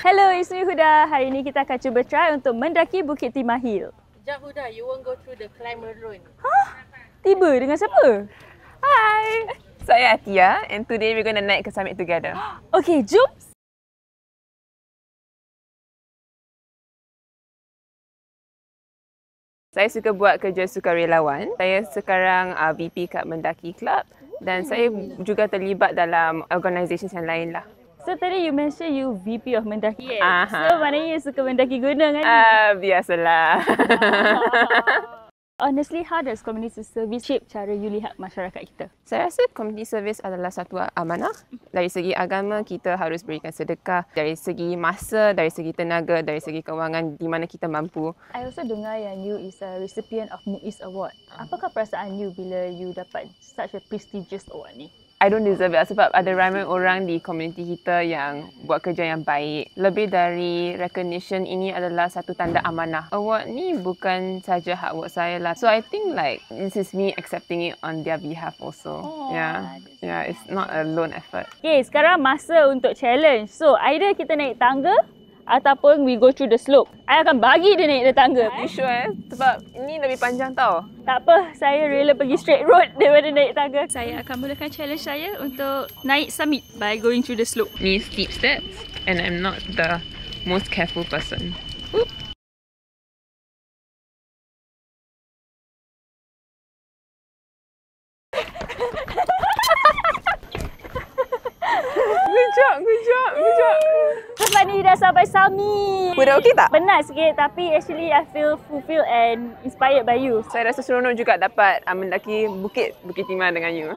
Hello, it's me Huda. Hari ini kita akan cuba try untuk mendaki Bukit Timah Hill. Sekejap Huda, you won't go through the climber alone. Hah? Tiba dengan siapa? Hi, saya Atia and today we're going to naik ke summit together. Okay, jom. Saya suka buat kerja sukarelawan. Saya sekarang VP kat Mendaki Club dan saya juga terlibat dalam organisasi yang lain lah. So tadi you mention you VP of Mendaki. Aha. So maknanya you suka mendaki gunung kan? Biasalah. Honestly, how does community service shape cara you lihat masyarakat kita? Saya rasa community service adalah satu amanah. Dari segi agama, kita harus berikan sedekah. Dari segi masa, dari segi tenaga, dari segi kewangan di mana kita mampu. I also dengar yang you is a recipient of MUIS Award. Apakah perasaan you bila you dapat such a prestigious award ni? I don't deserve it sebab ada ramai orang di komuniti kita yang buat kerja yang baik. Lebih dari recognition, ini adalah satu tanda amanah. Award ni bukan saja hard work saya lah. So I think like this is me accepting it on their behalf also. Oh, Yeah, it's not a lone effort. Okay, sekarang masa untuk challenge. So either kita naik tangga ataupun we go through the slope. I akan bagi dia naik the tangga. You sure sebab ini lebih panjang tau. Tak apa, saya rela pergi straight road daripada naik tangga. Saya akan mulakan challenge saya untuk naik summit by going through the slope. Ni steep steps and I'm not the most careful person. Oop. Good job. Lepas ni dah sampai summit. Udah okey tak? Penat sikit tapi actually I feel fulfilled and inspired by you. Saya rasa seronok juga dapat mendaki Bukit Timah dengan you.